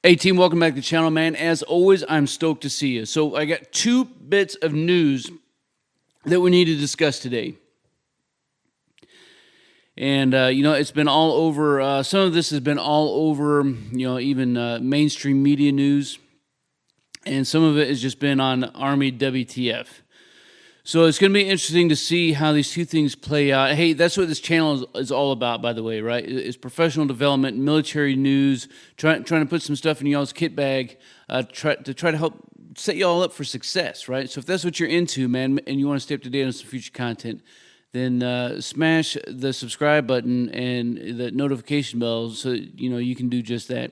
Hey team, welcome back to the channel, man. As always, I'm stoked to see you. So I got two bits of news that we need to discuss today. And, it's been all over, some of this has been all over, even mainstream media news. And some of it has just been on Army WTF. So it's going to be interesting to see how these two things play out. Hey, that's what this channel is all about, by the way, right? It's professional development, military news, trying to put some stuff in y'all's kit bag, try to help set y'all up for success, right? So if that's what you're into, man, and you want to stay up to date on some future content, then smash the subscribe button and the notification bell so you can do just that.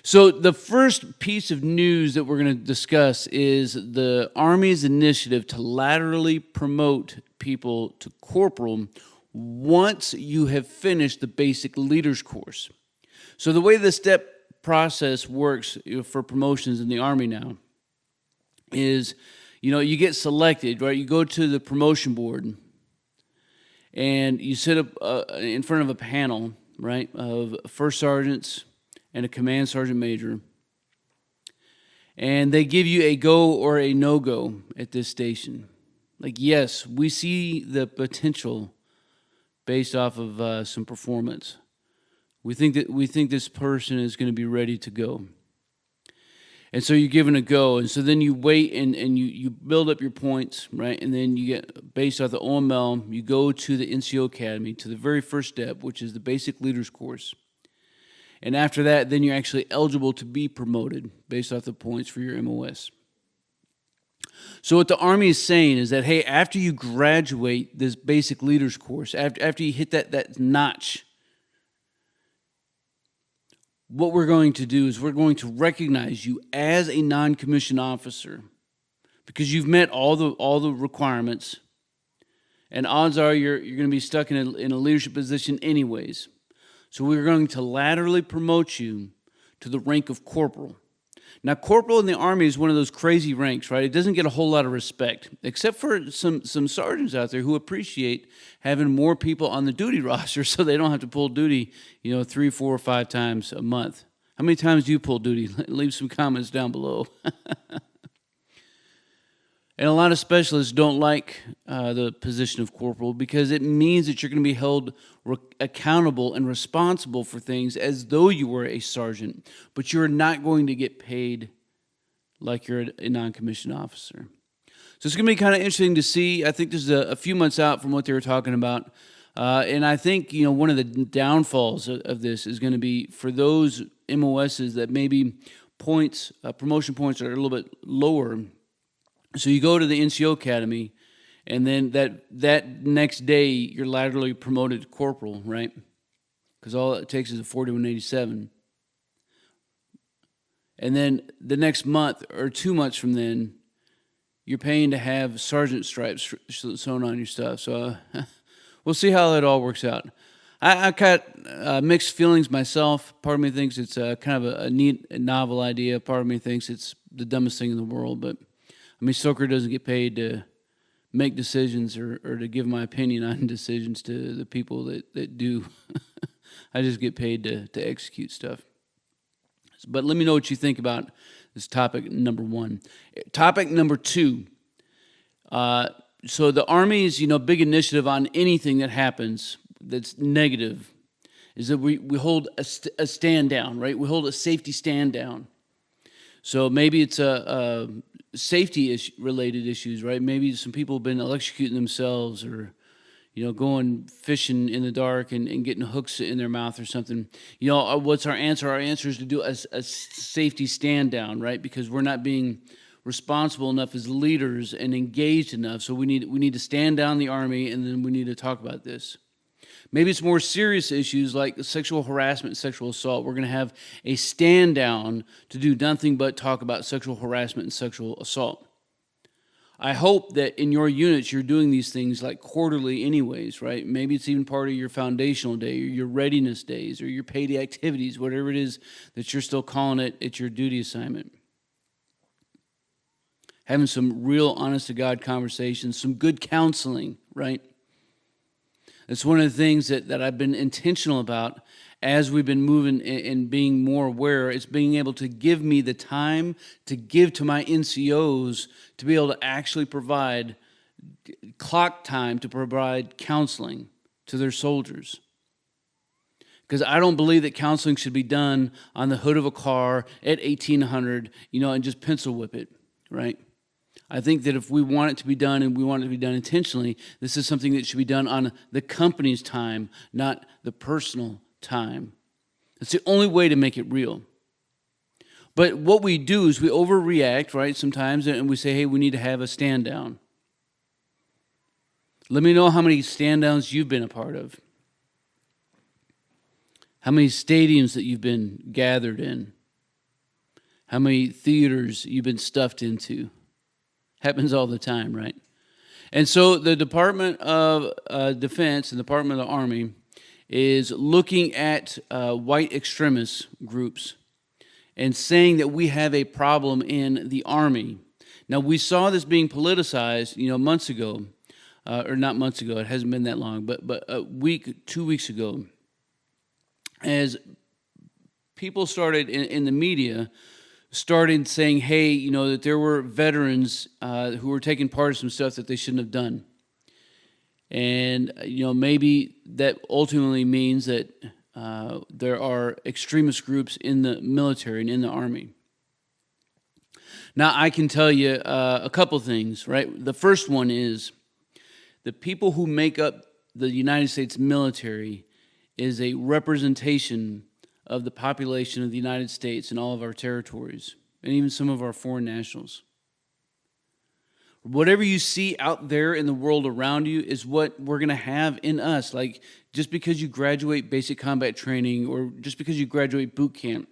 So the first piece of news that we're going to discuss is the Army's initiative to laterally promote people to corporal once you have finished the basic leaders course. So the way the step process works for promotions in the Army now is, you get selected, right? You go to the promotion board and you sit up in front of a panel, right, of first sergeants and a command sergeant major, and they give you a go or a no-go at this station. Like, yes, we see the potential based off of some performance. We think this person is going to be ready to go. And so you're given a go, and so then you wait and you build up your points, right? And then you get, based off the OML, you go to the NCO Academy, to the very first step, which is the basic leaders course. And after that, then you're actually eligible to be promoted based off the points for your MOS. So what the Army is saying is that, hey, after you graduate this basic leaders course, after you hit that notch, what we're going to do is we're going to recognize you as a non-commissioned officer because you've met all the requirements, and odds are you're going to be stuck in a leadership position anyways. So we're going to laterally promote you to the rank of corporal. Now, corporal in the Army is one of those crazy ranks, right? It doesn't get a whole lot of respect, except for some sergeants out there who appreciate having more people on the duty roster so they don't have to pull duty, 3, 4, or 5 times a month. How many times do you pull duty? Leave some comments down below. And a lot of specialists don't like the position of corporal because it means that you're going to be held accountable and responsible for things as though you were a sergeant, but you're not going to get paid like you're a non-commissioned officer. So it's going to be kind of interesting to see. I think this is a few months out from what they were talking about. And I think, one of the downfalls of this is going to be for those MOSs that maybe promotion points are a little bit lower. So you go to the NCO Academy, and then that next day you're laterally promoted to corporal, right? Because all it takes is a 4187. And then the next month or 2 months from then, you're paying to have sergeant stripes sewn on your stuff. So we'll see how that all works out. I got mixed feelings myself. Part of me thinks it's kind of a neat, novel idea. Part of me thinks it's the dumbest thing in the world, but Stoker doesn't get paid to make decisions or to give my opinion on decisions to the people that do. I just get paid to execute stuff. But let me know what you think about this topic number 1. Topic number 2. So the Army's big initiative on anything that happens that's negative is that we hold a stand down, right? We hold a safety stand down. So maybe it's a safety related issues, right? Maybe some people have been electrocuting themselves or, going fishing in the dark and getting hooks in their mouth or something. What's our answer? Our answer is to do a safety stand down, right? Because we're not being responsible enough as leaders and engaged enough. So we need to stand down the Army, and then we need to talk about this. Maybe it's more serious issues like sexual harassment and sexual assault. We're going to have a stand down to do nothing but talk about sexual harassment and sexual assault. I hope that in your units you're doing these things like quarterly anyways, right? Maybe it's even part of your foundational day or your readiness days or your paid activities, whatever it is that you're still calling it, it's your duty assignment. Having some real honest-to-God conversations, some good counseling, right? It's one of the things that I've been intentional about as we've been moving and being more aware. It's being able to give me the time to give to my NCOs to be able to actually provide clock time to provide counseling to their soldiers. Because I don't believe that counseling should be done on the hood of a car at 1800, and just pencil whip it, right? I think that if we want it to be done and we want it to be done intentionally, this is something that should be done on the company's time, not the personal time. It's the only way to make it real. But what we do is we overreact, right, sometimes, and we say, hey, we need to have a stand down. Let me know how many stand downs you've been a part of. How many stadiums that you've been gathered in. How many theaters you've been stuffed into. Happens all the time, right? And so the Department of Defense and the Department of the Army is looking at white extremist groups and saying that we have a problem in the Army. Now, we saw this being politicized, months ago, or not months ago, it hasn't been that long, but a week, 2 weeks ago, as people started in the media started saying, hey, that there were veterans who were taking part of some stuff that they shouldn't have done. And, maybe that ultimately means that there are extremist groups in the military and in the Army. Now, I can tell you a couple things, right? The first one is the people who make up the United States military is a representation of the population of the United States and all of our territories, and even some of our foreign nationals. Whatever you see out there in the world around you is what we're going to have in us. Like, just because you graduate basic combat training or just because you graduate boot camp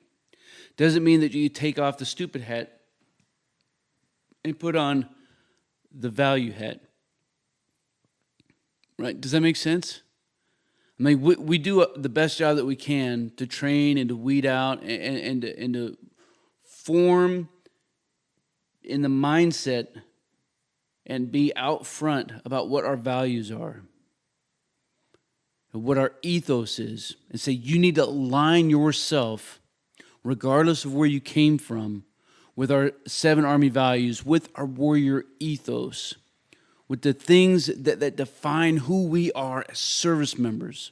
doesn't mean that you take off the stupid hat and put on the value hat. Right? Does that make sense? I mean, we do the best job that we can to train and to weed out and to form in the mindset and be out front about what our values are, and what our ethos is, and say you need to align yourself, regardless of where you came from, with our 7 Army values, with our warrior ethos, with the things that define who we are as service members,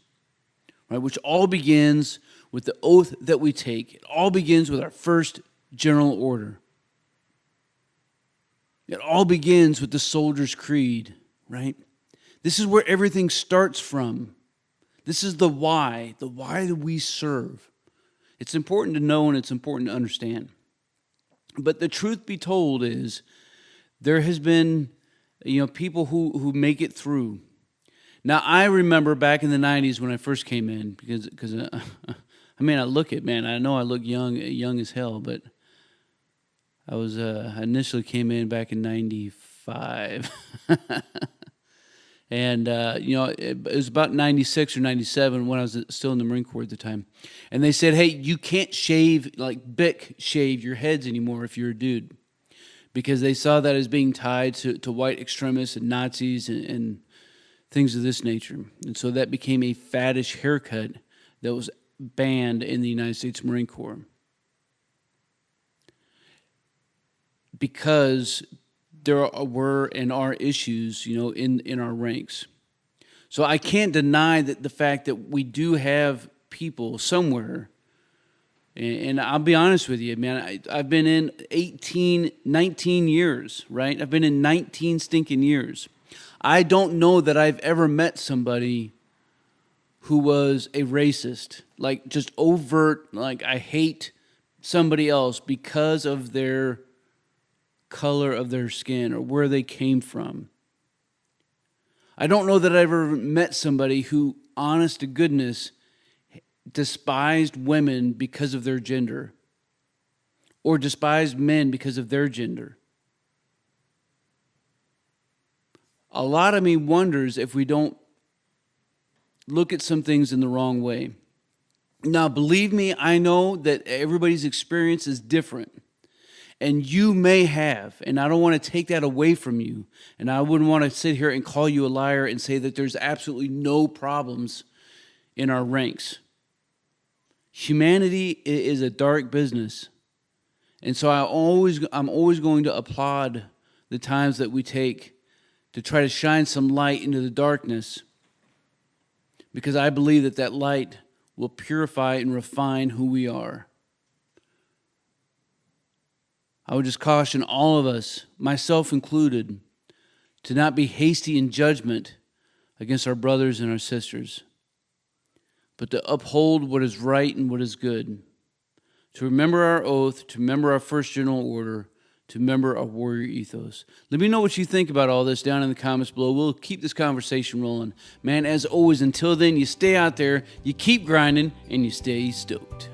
right? Which all begins with the oath that we take. It all begins with our first general order. It all begins with the soldier's creed, right? This is where everything starts from. This is the why that we serve. It's important to know and it's important to understand. But the truth be told is there has been people who make it through. Now, I remember back in the 90s when I first came in, because I know I look young as hell, but I initially came in back in 95. And, it was about 96 or 97 when I was still in the Marine Corps at the time. And they said, hey, you can't shave, like Bic shave your heads anymore if you're a dude. Because they saw that as being tied to white extremists and Nazis and things of this nature. And so that became a faddish haircut that was banned in the United States Marine Corps. Because there were and are issues, in our ranks. So I can't deny that the fact that we do have people somewhere. And I'll be honest with you, man, I've been in 19 years, right? I've been in 19 stinking years. I don't know that I've ever met somebody who was a racist, like just overt, like I hate somebody else because of their color of their skin or where they came from. I don't know that I've ever met somebody who, honest to goodness, despised women because of their gender or despised men because of their gender. A lot of me wonders if we don't look at some things in the wrong way. Now, believe me, I know that everybody's experience is different. And you may have, and I don't want to take that away from you. And I wouldn't want to sit here and call you a liar and say that there's absolutely no problems in our ranks. Humanity is a dark business. And so I'm always going to applaud the times that we take to try to shine some light into the darkness, because I believe that that light will purify and refine who we are. I would just caution all of us, myself included, to not be hasty in judgment against our brothers and our sisters, but to uphold what is right and what is good, to remember our oath, to remember our first general order, to remember our warrior ethos. Let me know what you think about all this down in the comments below. We'll keep this conversation rolling. Man, as always, until then, you stay out there, you keep grinding, and you stay stoked.